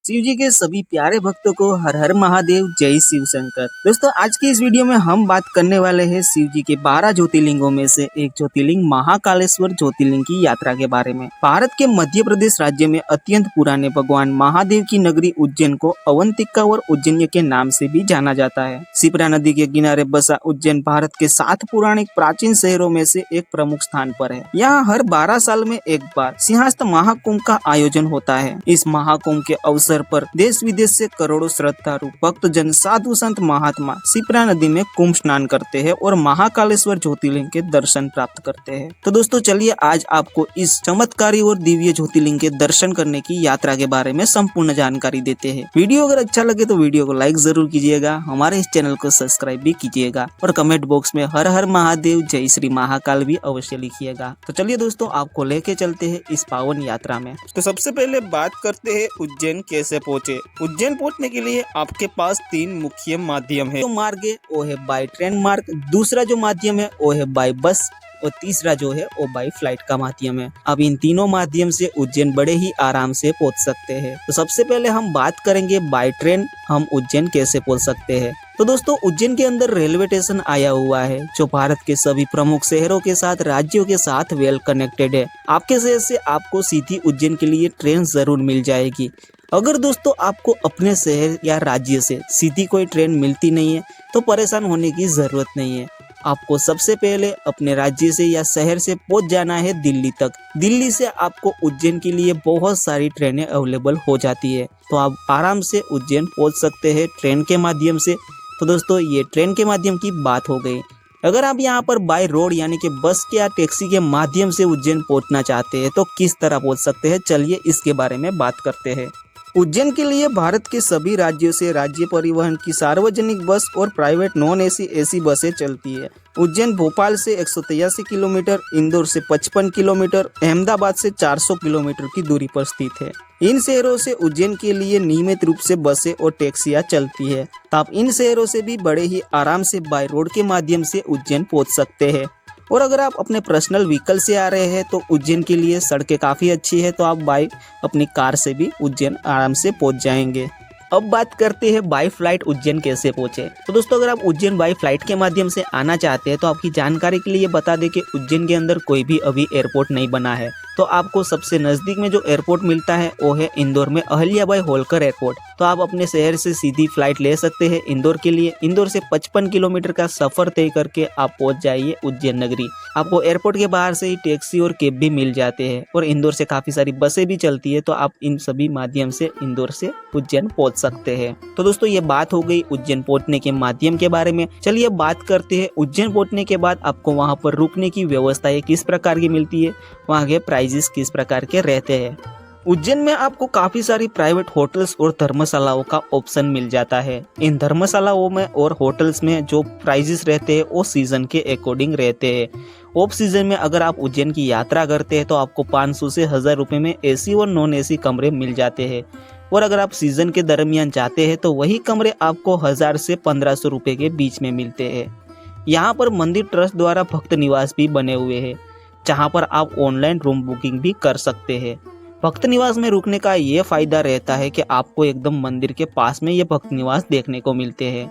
शिव जी के सभी प्यारे भक्तों को हर हर महादेव, जय शिव शंकर। दोस्तों आज की इस वीडियो में हम बात करने वाले हैं शिव जी के 12 ज्योतिर्लिंगों में से एक ज्योतिर्लिंग महाकालेश्वर ज्योतिर्लिंग की यात्रा के बारे में। भारत के मध्य प्रदेश राज्य में अत्यंत पुराने भगवान महादेव की नगरी उज्जैन को अवंतिका और उज्जैन के नाम से भी जाना जाता है। शिप्रा नदी के किनारे बसा उज्जैन भारत के 7 पुराने प्राचीन शहरों में से एक प्रमुख स्थान पर है। यहाँ हर 12 साल में एक बार सिंहस्थ महाकुंभ का आयोजन होता है। इस महाकुंभ के अवसर पर देश विदेश से करोड़ों श्रद्धालु भक्तजन, साधु संत, महात्मा शिप्रा नदी में कुंभ स्नान करते हैं और महाकालेश्वर ज्योतिर्लिंग के दर्शन प्राप्त करते हैं। तो दोस्तों चलिए आज आपको इस चमत्कारी और दिव्य ज्योतिर्लिंग के दर्शन करने की यात्रा के बारे में संपूर्ण जानकारी देते हैं। वीडियो अगर अच्छा लगे तो वीडियो को लाइक जरूर कीजिएगा, हमारे इस चैनल को सब्सक्राइब भी कीजिएगा और कमेंट बॉक्स में हर हर महादेव, जय श्री महाकाल भी अवश्य लिखिएगा। तो चलिए दोस्तों आपको लेके चलते हैं इस पावन यात्रा में। तो सबसे पहले बात करते हैं उज्जैन कैसे पहुँचे। उज्जैन पहुँचने के लिए आपके पास 3 मुख्य माध्यम है। तो मार्ग है वो है बाय ट्रेन मार्ग, दूसरा जो माध्यम है वो है बाय बस और तीसरा जो है वो बाय फ्लाइट का माध्यम है। अब इन तीनों माध्यम से उज्जैन बड़े ही आराम से पहुंच सकते हैं। तो सबसे पहले हम बात करेंगे बाय ट्रेन हम उज्जैन कैसे पहुंच सकते हैं। तो दोस्तों उज्जैन के अंदर रेलवे स्टेशन आया हुआ है जो भारत के सभी प्रमुख शहरों के साथ, राज्यों के साथ वेल कनेक्टेड है। आपके शहर से आपको सीधी उज्जैन के लिए ट्रेन जरूर मिल जाएगी। अगर दोस्तों आपको अपने शहर या राज्य से सीधी कोई ट्रेन मिलती नहीं है तो परेशान होने की जरूरत नहीं है। आपको सबसे पहले अपने राज्य से या शहर से पहुंच जाना है दिल्ली तक। दिल्ली से आपको उज्जैन के लिए बहुत सारी ट्रेनें अवेलेबल हो जाती है, तो आप आराम से उज्जैन पहुंच सकते हैं ट्रेन के माध्यम से। तो दोस्तों ये ट्रेन के माध्यम की बात हो गई। अगर आप यहाँ पर बाय रोड यानी कि बस या टैक्सी के माध्यम से उज्जैन पहुंचना चाहते हैं तो किस तरह पहुंच सकते हैं, चलिए इसके बारे में बात करते हैं। उज्जैन के लिए भारत के सभी राज्यों से राज्य परिवहन की सार्वजनिक बस और प्राइवेट नॉन एसी बसें चलती है। उज्जैन भोपाल से 183 किलोमीटर, इंदौर से 55 किलोमीटर, अहमदाबाद से 400 किलोमीटर की दूरी पर स्थित है। इन शहरों से उज्जैन के लिए नियमित रूप से बसें और टैक्सियां चलती है। तो आप इन शहरों से भी बड़े ही आराम से बाय रोड के माध्यम से उज्जैन पहुंच सकते हैं। और अगर आप अपने पर्सनल व्हीकल से आ रहे हैं तो उज्जैन के लिए सड़कें काफ़ी अच्छी है, तो आप बाय अपनी कार से भी उज्जैन आराम से पहुंच जाएंगे। अब बात करते हैं बाय फ्लाइट उज्जैन कैसे पहुंचे। तो दोस्तों अगर आप उज्जैन बाय फ्लाइट के माध्यम से आना चाहते हैं तो आपकी जानकारी के लिए बता दें कि उज्जैन के अंदर कोई भी अभी एयरपोर्ट नहीं बना है। तो आपको सबसे नज़दीक में जो एयरपोर्ट मिलता है वो है इंदौर में अहिल्याबाई होलकर एयरपोर्ट। तो आप अपने शहर से सीधी फ्लाइट ले सकते हैं इंदौर के लिए। इंदौर से 55 किलोमीटर का सफर तय करके आप पहुंच जाइए उज्जैन नगरी। आपको एयरपोर्ट के बाहर से ही टैक्सी और कैब भी मिल जाते हैं और इंदौर से काफ़ी सारी बसें भी चलती है, तो आप इन सभी माध्यम से इंदौर से उज्जैन पहुंच सकते हैं। तो दोस्तों ये बात हो गई उज्जैन पहुंचने के माध्यम के बारे में। चलिए बात करते हैं उज्जैन पहुंचने के बाद आपको वहां पर रुकने की व्यवस्थाएं किस प्रकार की मिलती है, वहां के प्राइजेस किस प्रकार के रहते हैं। उज्जैन में आपको काफी सारी प्राइवेट होटल्स और धर्मशालाओं का ऑप्शन मिल जाता है। इन धर्मशालाओं में और होटल्स में जो प्राइजेस रहते हैं वो सीजन के अकॉर्डिंग रहते हैं। ऑफ सीजन में अगर आप उज्जैन की यात्रा करते हैं तो आपको 500 से 1000 रुपए में एसी और नॉन एसी कमरे मिल जाते हैं। और अगर आप सीजन के दरमियान जाते हैं तो वही कमरे आपको 1000 से 1500 रुपए के बीच में मिलते हैं। यहाँ पर मंदिर ट्रस्ट द्वारा भक्त निवास भी बने हुए हैं, जहाँ पर आप ऑनलाइन रूम बुकिंग भी कर सकते हैं। भक्त निवास में रुकने का ये फायदा रहता है कि आपको एकदम मंदिर के पास में ये भक्त निवास देखने को मिलते हैं।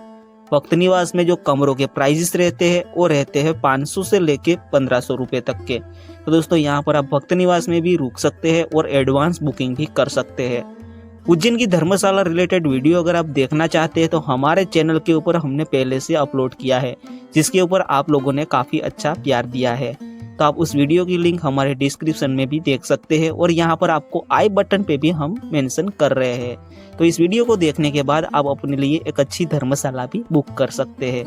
भक्त निवास में जो कमरों के प्राइजेस रहते हैं वो रहते हैं 500 से लेके 1500 रुपए तक के। तो दोस्तों यहाँ पर आप भक्त निवास में भी रुक सकते हैं और एडवांस बुकिंग भी कर सकते हैं। उज्जैन की धर्मशाला रिलेटेड वीडियो अगर आप देखना चाहते हैं तो हमारे चैनल के ऊपर हमने पहले से अपलोड किया है, जिसके ऊपर आप लोगों ने काफ़ी अच्छा प्यार दिया है। तो आप उस वीडियो की लिंक हमारे डिस्क्रिप्शन में भी देख सकते हैं और यहाँ पर आपको आई बटन पे भी हम मेंशन कर रहे हैं। तो इस वीडियो को देखने के बाद आप अपने लिए एक अच्छी धर्मशाला भी बुक कर सकते हैं।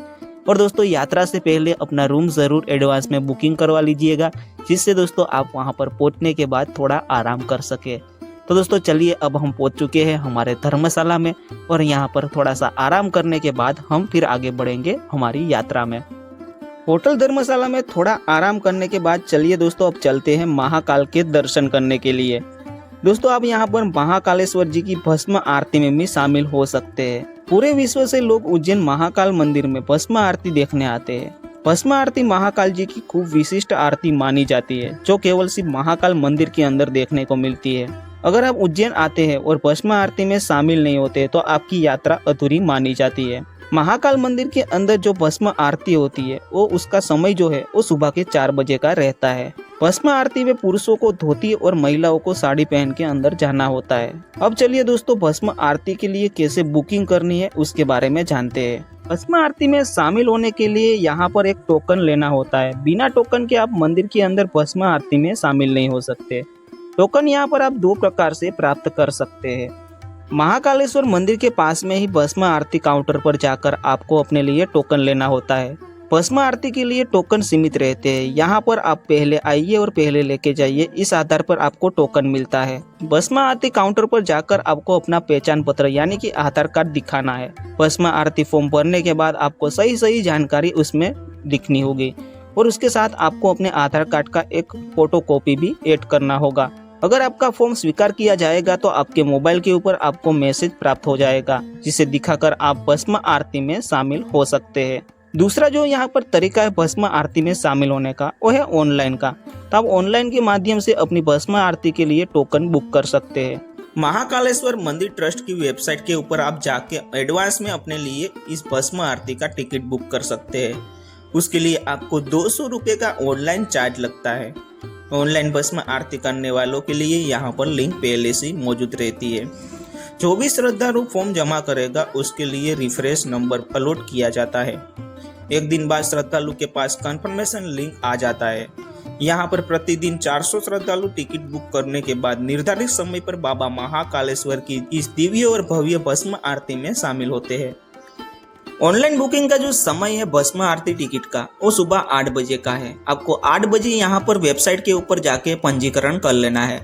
और दोस्तों यात्रा से पहले अपना रूम ज़रूर एडवांस में बुकिंग करवा लीजिएगा, जिससे दोस्तों आप वहाँ पर पहुँचने के बाद थोड़ा आराम कर सके। तो दोस्तों चलिए अब हम पहुँच चुके हैं हमारे धर्मशाला में और यहाँ पर थोड़ा सा आराम करने के बाद हम फिर आगे बढ़ेंगे हमारी यात्रा में। होटल धर्मशाला में थोड़ा आराम करने के बाद चलिए दोस्तों अब चलते हैं महाकाल के दर्शन करने के लिए। दोस्तों आप यहाँ पर महाकालेश्वर जी की भस्म आरती में भी शामिल हो सकते हैं। पूरे विश्व से लोग उज्जैन महाकाल मंदिर में भस्म आरती देखने आते हैं। भस्म आरती महाकाल जी की खूब विशिष्ट आरती मानी जाती है, जो केवल सिर्फ महाकाल मंदिर के अंदर देखने को मिलती है। अगर आप उज्जैन आते हैं और भस्म आरती में शामिल नहीं होते तो आपकी यात्रा अधूरी मानी जाती है। महाकाल मंदिर के अंदर जो भस्म आरती होती है वो उसका समय जो है वो सुबह के 4 बजे का रहता है। भस्म आरती में पुरुषों को धोती और महिलाओं को साड़ी पहन के अंदर जाना होता है। अब चलिए दोस्तों, भस्म आरती के लिए कैसे बुकिंग करनी है उसके बारे में जानते हैं। भस्म आरती में शामिल होने के लिए यहाँ पर एक टोकन लेना होता है। बिना टोकन के आप मंदिर के अंदर भस्म आरती में शामिल नहीं हो सकते। टोकन यहाँ पर आप 2 प्रकार से प्राप्त कर सकते हैं। महाकालेश्वर मंदिर के पास में ही भस्म आरती काउंटर पर जाकर आपको अपने लिए टोकन लेना होता है। भस्म आरती के लिए टोकन सीमित रहते हैं। यहाँ पर आप पहले आइए और पहले लेके जाइए, इस आधार पर आपको टोकन मिलता है। भस्म आरती काउंटर पर जाकर आपको अपना पहचान पत्र यानी कि आधार कार्ड दिखाना है। भस्म आरती फॉर्म भरने के बाद आपको सही जानकारी उसमें लिखनी होगी और उसके साथ आपको अपने आधार कार्ड का एक फोटो कॉपी भी ऐड करना होगा। अगर आपका फॉर्म स्वीकार किया जाएगा तो आपके मोबाइल के ऊपर आपको मैसेज प्राप्त हो जाएगा, जिसे दिखाकर आप भस्म आरती में शामिल हो सकते हैं। दूसरा जो यहाँ पर तरीका है भस्म आरती में शामिल होने का, वो है ऑनलाइन का। तो आप ऑनलाइन के माध्यम से अपनी भस्म आरती के लिए टोकन बुक कर सकते हैं। महाकालेश्वर मंदिर ट्रस्ट की वेबसाइट के ऊपर आप जाके एडवांस में अपने लिए इस भस्म आरती का टिकट बुक कर सकते हैं। उसके लिए आपको 200 रुपये का ऑनलाइन चार्ज लगता है। ऑनलाइन भस्म आरती करने वालों के लिए यहाँ पर लिंक पहले से मौजूद रहती है। जो भी श्रद्धालु फॉर्म जमा करेगा उसके लिए रिफ्रेश नंबर अपलोड किया जाता है। एक दिन बाद श्रद्धालु के पास कंफर्मेशन लिंक आ जाता है। यहाँ पर प्रतिदिन 400 श्रद्धालु टिकट बुक करने के बाद निर्धारित समय पर बाबा महाकालेश्वर की इस दिव्य और भव्य भस्म आरती में शामिल होते हैं। ऑनलाइन बुकिंग का जो समय है भस्म आरती टिकट का, वो सुबह 8 बजे का है। आपको 8 बजे यहाँ पर वेबसाइट के ऊपर जाके पंजीकरण कर लेना है।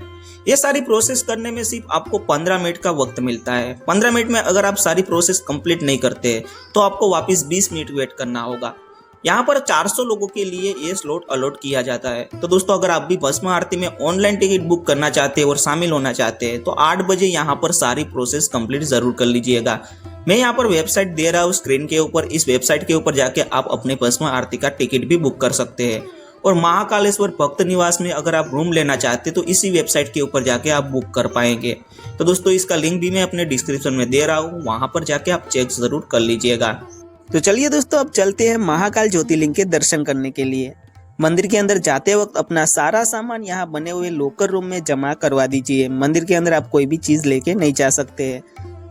ये सारी प्रोसेस करने में सिर्फ आपको 15 मिनट का वक्त मिलता है। 15 मिनट में अगर आप सारी प्रोसेस कंप्लीट नहीं करते तो आपको वापस 20 मिनट वेट करना होगा। यहाँ पर 400 लोगों के लिए ये स्लॉट अलॉट किया जाता है। तो दोस्तों, अगर आप भी भस्म आरती में ऑनलाइन टिकट बुक करना चाहते हैं और शामिल होना चाहते हैं तो 8 बजे यहाँ पर सारी प्रोसेस कंप्लीट जरूर कर लीजिएगा। मैं यहाँ पर वेबसाइट दे रहा हूँ स्क्रीन के ऊपर। इस वेबसाइट के ऊपर जाके आप अपने भस्म आरती का टिकट भी बुक कर सकते हैं। और महाकालेश्वर भक्त निवास में अगर आप रूम लेना चाहते तो इसी वेबसाइट के ऊपर जाके आप बुक कर पाएंगे। तो दोस्तों, इसका लिंक भी मैं अपने डिस्क्रिप्शन में दे रहा हूँ, वहाँ पर जाके आप चेक जरूर कर लीजिएगा। तो चलिए दोस्तों, अब चलते हैं महाकाल ज्योतिर्लिंग के दर्शन करने के लिए। मंदिर के अंदर जाते वक्त अपना सारा सामान यहाँ बने हुए लॉकर रूम में जमा करवा दीजिए। मंदिर के अंदर आप कोई भी चीज लेके नहीं जा सकते हैं।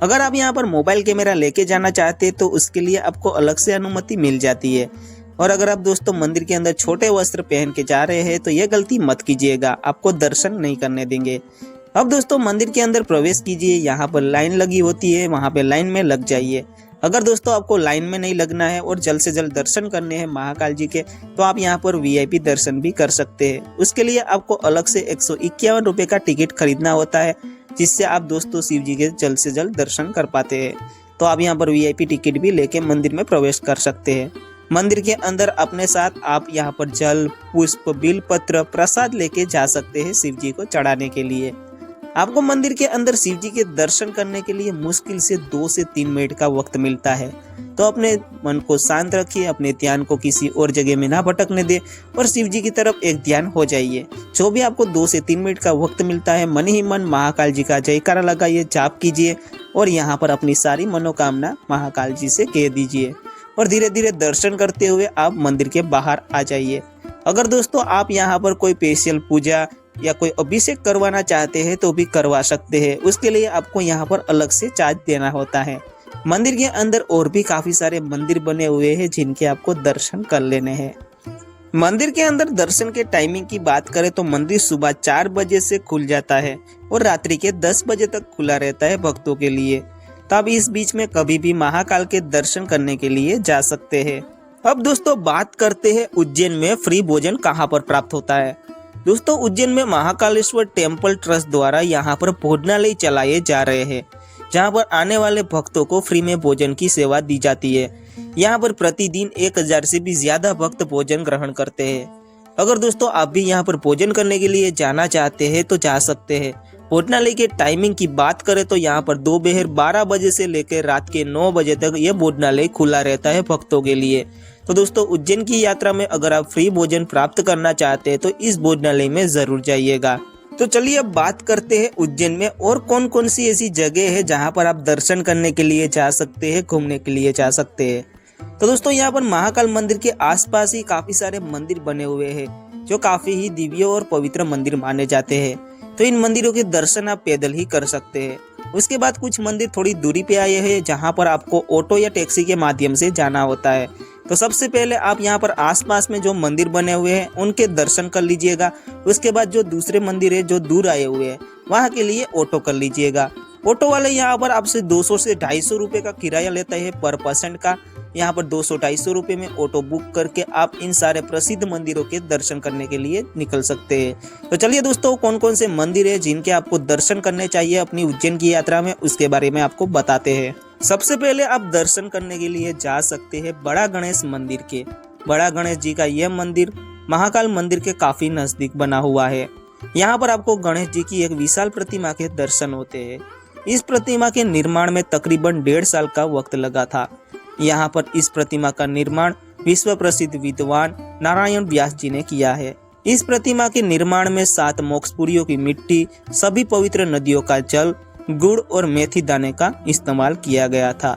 अगर आप यहाँ पर मोबाइल कैमरा लेके जाना चाहते हैं तो उसके लिए आपको अलग से अनुमति मिल जाती है। और अगर आप दोस्तों मंदिर के अंदर छोटे वस्त्र पहन के जा रहे हैं तो ये गलती मत कीजिएगा, आपको दर्शन नहीं करने देंगे। अब दोस्तों मंदिर के अंदर प्रवेश कीजिए। यहाँ पर लाइन लगी होती है, वहाँ पे लाइन में लग जाइए। अगर दोस्तों आपको लाइन में नहीं लगना है और जल्द से जल्द दर्शन करने हैं महाकाल जी के, तो आप यहाँ पर VIP दर्शन भी कर सकते हैं। उसके लिए आपको अलग से 151 रुपये का टिकट खरीदना होता है, जिससे आप दोस्तों शिव जी के जल्द से जल्द दर्शन कर पाते हैं। तो आप यहाँ पर VIP टिकट भी लेके मंदिर में प्रवेश कर सकते हैं। मंदिर के अंदर अपने साथ आप यहाँ पर जल, पुष्प, बिलपत्र, प्रसाद लेके जा सकते हैं शिव जी को चढ़ाने के लिए। आपको मंदिर के अंदर शिव जी के दर्शन करने के लिए मुश्किल से 2 से 3 मिनट का वक्त मिलता है। तो अपने मन को शांत रखिए, अपने ध्यान को किसी और जगह में ना भटकने दे और शिव जी की तरफ एक ध्यान हो जाइए। जो भी आपको 2 से 3 मिनट का वक्त मिलता है, मन ही मन महाकाल जी का जयकारा लगाइए, जाप कीजिए और यहाँ पर अपनी सारी मनोकामना महाकाल जी से कह दीजिए और धीरे धीरे दर्शन करते हुए आप मंदिर के बाहर आ जाइए। अगर दोस्तों आप यहाँ पर कोई स्पेशल पूजा या कोई अभिषेक करवाना चाहते हैं तो भी करवा सकते हैं। उसके लिए आपको यहाँ पर अलग से चार्ज देना होता है। मंदिर के अंदर और भी काफी सारे मंदिर बने हुए हैं जिनके आपको दर्शन कर लेने हैं। मंदिर के अंदर दर्शन के टाइमिंग की बात करें तो मंदिर सुबह 4 बजे से खुल जाता है और रात्रि के 10 बजे तक खुला रहता है भक्तों के लिए। तो आप इस बीच में कभी भी महाकाल के दर्शन करने के लिए जा सकते हैं। अब दोस्तों बात करते हैं उज्जैन में फ्री भोजन कहाँ पर प्राप्त होता है। दोस्तों उज्जैन में महाकालेश्वर टेम्पल ट्रस्ट द्वारा यहाँ पर भोजनालय चलाए जा रहे हैं, जहाँ पर आने वाले भक्तों को फ्री में भोजन की सेवा दी जाती है। यहाँ पर प्रतिदिन 1000 से भी ज्यादा भक्त भोजन ग्रहण करते हैं। अगर दोस्तों आप भी यहाँ पर भोजन करने के लिए जाना चाहते हैं तो जा सकते हैं। भोजनालय के टाइमिंग की बात करें तो यहाँ पर दोपहर 12 बजे से लेकर रात के 9 बजे तक यह भोजनालय खुला रहता है भक्तों के लिए। तो दोस्तों उज्जैन की यात्रा में अगर आप फ्री भोजन प्राप्त करना चाहते हैं तो इस भोजनालय में जरूर जाइएगा। तो चलिए अब बात करते हैं उज्जैन में और कौन कौन सी ऐसी जगह है जहां पर आप दर्शन करने के लिए जा सकते हैं, घूमने के लिए जा सकते हैं। तो दोस्तों यहाँ पर महाकाल मंदिर के आसपास ही काफी सारे मंदिर बने हुए हैं जो काफी ही दिव्य और पवित्र मंदिर माने जाते हैं। तो इन मंदिरों के दर्शन आप पैदल ही कर सकते हैं। उसके बाद कुछ मंदिर थोड़ी दूरी पे आए हैं जहाँ पर आपको ऑटो या टैक्सी के माध्यम से जाना होता है। तो सबसे पहले आप यहाँ पर आसपास में जो मंदिर बने हुए हैं उनके दर्शन कर लीजिएगा। उसके बाद जो दूसरे मंदिर है जो दूर आए हुए हैं वहाँ के लिए ऑटो कर लीजिएगा। ऑटो वाले यहाँ पर आपसे 200 से 250 रुपए का किराया लेता है पर पर्सन का। यहाँ पर 200-250 रुपए में ऑटो बुक करके आप इन सारे प्रसिद्ध मंदिरों के दर्शन करने के लिए निकल सकते हैं। तो चलिए दोस्तों, कौन कौन से मंदिर है जिनके आपको दर्शन करने चाहिए अपनी उज्जैन की यात्रा में, उसके बारे में आपको बताते हैं। सबसे पहले आप दर्शन करने के लिए जा सकते हैं बड़ा गणेश मंदिर के। बड़ा गणेश जी का यह मंदिर महाकाल मंदिर के काफी नजदीक बना हुआ है। यहाँ पर आपको गणेश जी की एक विशाल प्रतिमा के दर्शन होते हैं। इस प्रतिमा के निर्माण में तकरीबन 1.5 साल का वक्त लगा था। यहाँ पर इस प्रतिमा का निर्माण विश्व प्रसिद्ध विद्वान नारायण व्यास जी ने किया है। इस प्रतिमा के निर्माण में 7 मोक्षपुरियों की मिट्टी, सभी पवित्र नदियों का जल, गुड़ और मेथी दाने का इस्तेमाल किया गया था।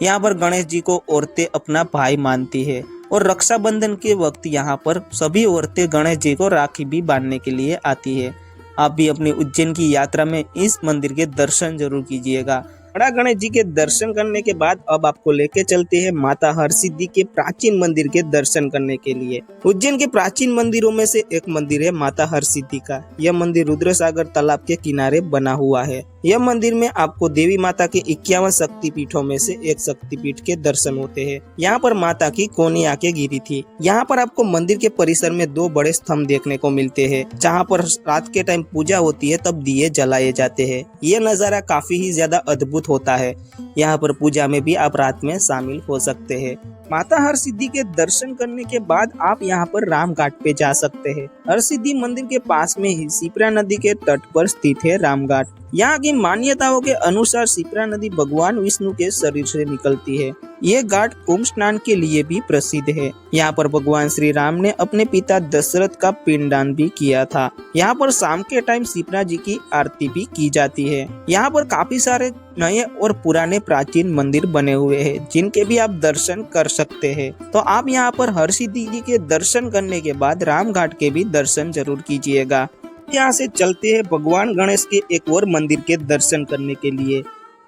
यहाँ पर गणेश जी को औरतें अपना भाई मानती है और रक्षाबंधन के वक्त यहाँ पर सभी औरतें गणेश जी को राखी भी बांधने के लिए आती है। आप भी अपनी उज्जैन की यात्रा में इस मंदिर के दर्शन जरूर कीजिएगा। बड़ा गणेश जी के दर्शन करने के बाद अब आपको लेके चलते हैं माता हरसिद्धि के प्राचीन मंदिर के दर्शन करने के लिए। उज्जैन के प्राचीन मंदिरों में से एक मंदिर है माता हरसिद्धि का। यह मंदिर रुद्रसागर तालाब के किनारे बना हुआ है। यह मंदिर में आपको देवी माता के 51 शक्तिपीठों में से एक शक्तिपीठ के दर्शन होते हैं। यहाँ पर माता की कोनी आके गिरी थी। यहाँ पर आपको मंदिर के परिसर में 2 बड़े स्तंभ देखने को मिलते हैं जहाँ पर रात के टाइम पूजा होती है तब दिए जलाए जाते हैं। यह नजारा काफी ही ज्यादा अद्भुत होता है। यहाँ पर पूजा में भी आप रात में शामिल हो सकते हैं। माता हरसिद्धि के दर्शन करने के बाद आप यहाँ पर रामघाट पे जा सकते हैं। हरसिद्धि मंदिर के पास में ही शिप्रा नदी के तट पर स्थित है रामघाट। यहाँ की मान्यताओं के अनुसार शिप्रा नदी भगवान विष्णु के शरीर से निकलती है। ये घाट कुंभ स्नान के लिए भी प्रसिद्ध है। यहाँ पर भगवान श्री राम ने अपने पिता दशरथ का पिंडदान भी किया था। यहाँ पर शाम के टाइम शिप्रा जी की आरती भी की जाती है। यहाँ पर काफी सारे नए और पुराने प्राचीन मंदिर बने हुए हैं जिनके भी आप दर्शन कर सकते हैं। तो आप यहाँ पर हरसिद्धि जी के दर्शन करने के बाद रामघाट के भी दर्शन जरूर कीजिएगा। यहाँ से चलते हैं भगवान गणेश के एक और मंदिर के दर्शन करने के लिए।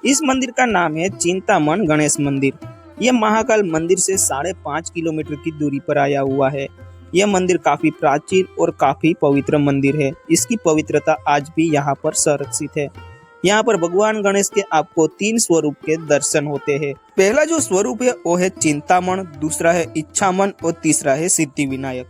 इस मंदिर का नाम है चिंतामण गणेश मंदिर। यह महाकाल मंदिर से 5.5 किलोमीटर की दूरी पर आया हुआ है। यह मंदिर काफी प्राचीन और काफी पवित्र मंदिर है। इसकी पवित्रता आज भी यहाँ पर संरक्षित है। यहाँ पर भगवान गणेश के आपको 3 स्वरूप के दर्शन होते हैं। पहला जो स्वरूप है वो है चिंतामण, दूसरा है इच्छामण और तीसरा है सिद्धि विनायक।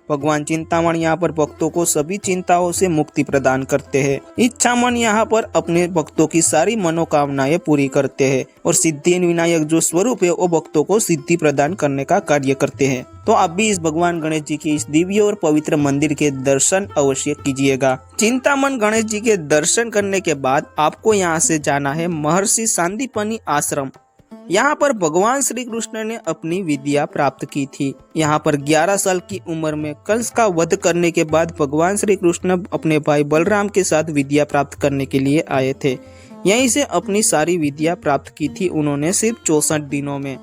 भगवान चिंतामण यहाँ पर भक्तों को सभी चिंताओं से मुक्ति प्रदान करते हैं। इच्छामण यहाँ पर अपने भक्तों की सारी मनोकामनाएं पूरी करते हैं और सिद्धि विनायक जो स्वरूप है वो भक्तों को सिद्धि प्रदान करने का कार्य करते हैं। तो आप भी इस भगवान गणेश जी के इस दिव्य और पवित्र मंदिर के दर्शन अवश्य कीजिएगा। चिंतामण गणेश जी के दर्शन करने के बाद आपको यहाँ से जाना है महर्षि सांदीपनि आश्रम। यहाँ पर भगवान श्री कृष्ण ने अपनी विद्या प्राप्त की थी। यहाँ पर 11 साल की उम्र में कंस का वध करने के बाद भगवान श्री कृष्ण अपने भाई बलराम के साथ विद्या प्राप्त करने के लिए आए थे। यहीं से अपनी सारी विद्या प्राप्त की थी उन्होंने सिर्फ 64 दिनों में।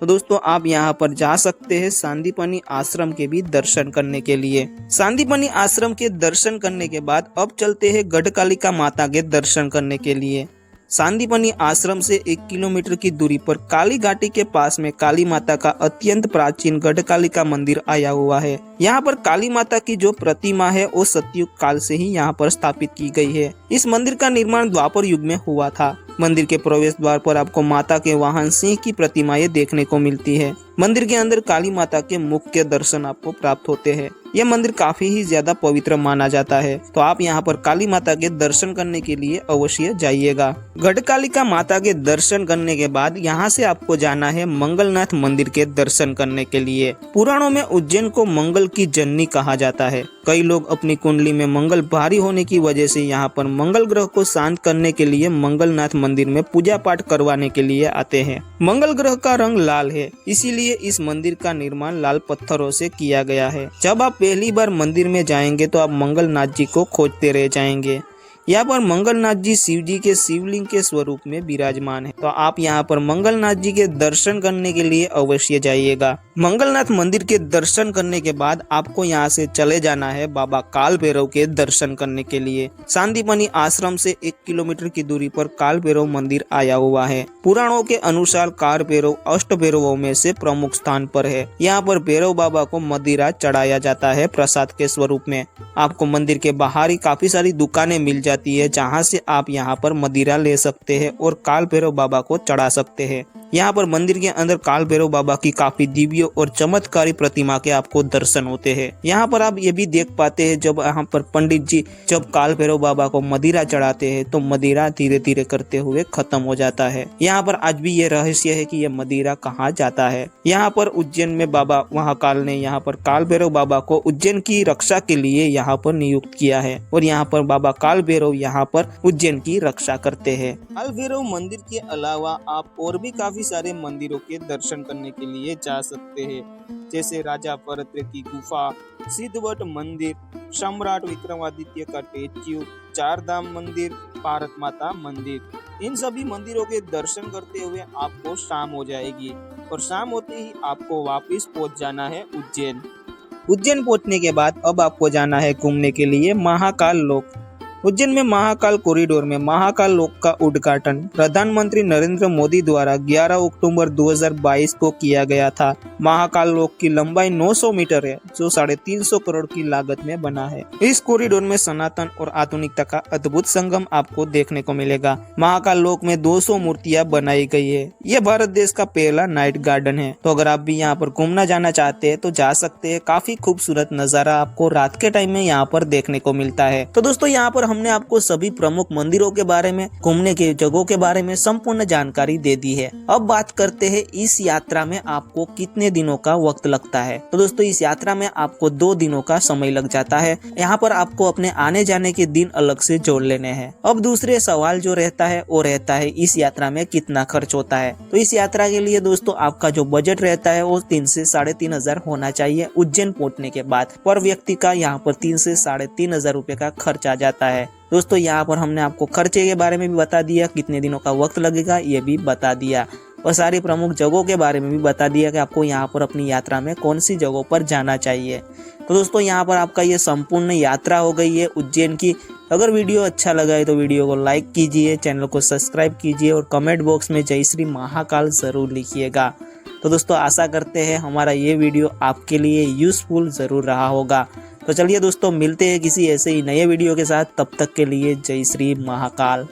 तो दोस्तों आप यहाँ पर जा सकते हैं सांदीपनि आश्रम के भी दर्शन करने के लिए। सांदीपनि आश्रम के दर्शन करने के बाद अब चलते हैं गढ़कालिका माता के दर्शन करने के लिए। सांदीपनि आश्रम से 1 किलोमीटर की दूरी पर काली घाटी के पास में काली माता का अत्यंत प्राचीन गढ़कालिका मंदिर आया हुआ है। यहाँ पर काली माता की जो प्रतिमा है वो सतयुग काल से ही यहाँ पर स्थापित की गई है। इस मंदिर का निर्माण द्वापर युग में हुआ था। मंदिर के प्रवेश द्वार पर आपको माता के वाहन सिंह की प्रतिमाएं देखने को मिलती है। मंदिर के अंदर काली माता के मुख के दर्शन आपको प्राप्त होते हैं। यह मंदिर काफी ही ज्यादा पवित्र माना जाता है। तो आप यहाँ पर काली माता के दर्शन करने के लिए अवश्य जाइएगा। गढ़कालिका माता के दर्शन करने के बाद यहाँ से आपको जाना है मंगलनाथ मंदिर के दर्शन करने के लिए। पुराणों में उज्जैन को मंगल की जननी कहा जाता है। कई लोग अपनी कुंडली में मंगल भारी होने की वजह से यहाँ पर मंगल ग्रह को शांत करने के लिए मंगलनाथ मंदिर में पूजा पाठ करवाने के लिए आते हैं। मंगल ग्रह का रंग लाल है, इसीलिए इस मंदिर का निर्माण लाल पत्थरों से किया गया है। जब आप पहली बार मंदिर में जाएंगे तो आप मंगलनाथ जी को खोजते रह जाएंगे। यहाँ पर मंगलनाथ जी शिव जी के शिवलिंग के स्वरूप में विराजमान है, तो आप यहाँ पर मंगलनाथ जी के दर्शन करने के लिए अवश्य जाइएगा। मंगलनाथ मंदिर के दर्शन करने के बाद आपको यहाँ से चले जाना है बाबा काल भैरव के दर्शन करने के लिए। सांदीपनी आश्रम से 1 किलोमीटर की दूरी पर काल भैरव मंदिर आया हुआ है। पुराणों के अनुसार काल भैरव अष्ट भैरवों में से प्रमुख स्थान पर है। यहाँ पर भैरव बाबा को मदिरा चढ़ाया जाता है प्रसाद के स्वरूप में। आपको मंदिर के बाहर ही काफी सारी दुकानें मिल जाती है, जहाँ से आप यहाँ पर मदिरा ले सकते हैं और काल भैरव बाबा को चढ़ा सकते हैं। यहाँ पर मंदिर के अंदर काल भैरव बाबा की काफी दिव्य और चमत्कारी प्रतिमा के आपको दर्शन होते हैं। यहाँ पर आप ये भी देख पाते हैं जब यहाँ पर पंडित जी जब काल भैरव बाबा को मदिरा चढ़ाते हैं तो मदिरा धीरे धीरे करते हुए खत्म हो जाता है। यहाँ पर आज भी ये रहस्य है कि ये मदिरा कहाँ जाता है। यहाँ पर उज्जैन में बाबा महाकाल ने यहाँ पर काल भैरव बाबा को उज्जैन की रक्षा के लिए यहाँ पर नियुक्त किया है और यहाँ पर बाबा काल भैरव यहाँ पर उज्जैन की रक्षा करते हैं। काल भैरव मंदिर के अलावा आप और भी काफी सारे मंदिरों के दर्शन करने के लिए जा सकते हैं, जैसे राजा भरत की गुफा, सिद्धवट मंदिर, सम्राट विक्रमादित्य का स्टैच्यू, चार धाम मंदिर, भारत माता मंदिर। इन सभी मंदिरों के दर्शन करते हुए आपको शाम हो जाएगी और शाम होते ही आपको वापस पहुंच जाना है उज्जैन। उज्जैन पहुंचने के बाद अब आपको जाना है घूमने के लिए महाकाल लोक। उज्जैन में महाकाल कॉरिडोर में महाकाल लोक का उद्घाटन प्रधानमंत्री नरेंद्र मोदी द्वारा 11 अक्टूबर 2022 को किया गया था। महाकाल लोक की लंबाई 900 मीटर है, जो 350 करोड़ की लागत में बना है। इस कॉरिडोर में सनातन और आधुनिकता का अद्भुत संगम आपको देखने को मिलेगा। महाकाल लोक में 200 मूर्तियां बनाई गई है। यह भारत देश का पहला नाइट गार्डन है, तो अगर आप भी यहाँ पर घूमना जाना चाहते हैं तो जा सकते हैं। काफी खूबसूरत नजारा आपको रात के टाइम में यहाँ पर देखने को मिलता है। तो दोस्तों यहाँ पर हमने आपको सभी प्रमुख मंदिरों के बारे में, घूमने के जगहों के बारे में संपूर्ण जानकारी दे दी है। अब बात करते हैं इस यात्रा में आपको कितने दिनों का वक्त लगता है। तो दोस्तों इस यात्रा में आपको 2 दिनों का समय लग जाता है। यहाँ पर आपको अपने आने जाने के दिन अलग से जोड़ लेने हैं। अब दूसरे सवाल जो रहता है वो रहता है इस यात्रा में कितना खर्च होता है। तो इस यात्रा के लिए दोस्तों आपका जो बजट रहता है वो 3 से 3,500 होना चाहिए। उज्जैन पहुंचने के बाद पर व्यक्ति का यहाँ पर 3 से 3,500 रुपए का खर्च आ जाता है। दोस्तों यहाँ पर हमने आपको खर्चे के बारे में भी बता दिया, कितने दिनों का वक्त लगेगा ये भी बता दिया और सारी प्रमुख जगहों के बारे में भी बता दिया कि आपको यहाँ पर अपनी यात्रा में कौन सी जगहों पर जाना चाहिए। तो दोस्तों यहाँ पर आपका ये संपूर्ण यात्रा हो गई है उज्जैन की। अगर वीडियो अच्छा लगा है तो वीडियो को लाइक कीजिए, चैनल को सब्सक्राइब कीजिए और कमेंट बॉक्स में जय श्री महाकाल जरूर लिखिएगा। तो दोस्तों आशा करते हैं हमारा ये वीडियो आपके लिए यूजफुल जरूर रहा होगा। तो चलिए दोस्तों मिलते हैं किसी ऐसे ही नए वीडियो के साथ, तब तक के लिए जय श्री महाकाल।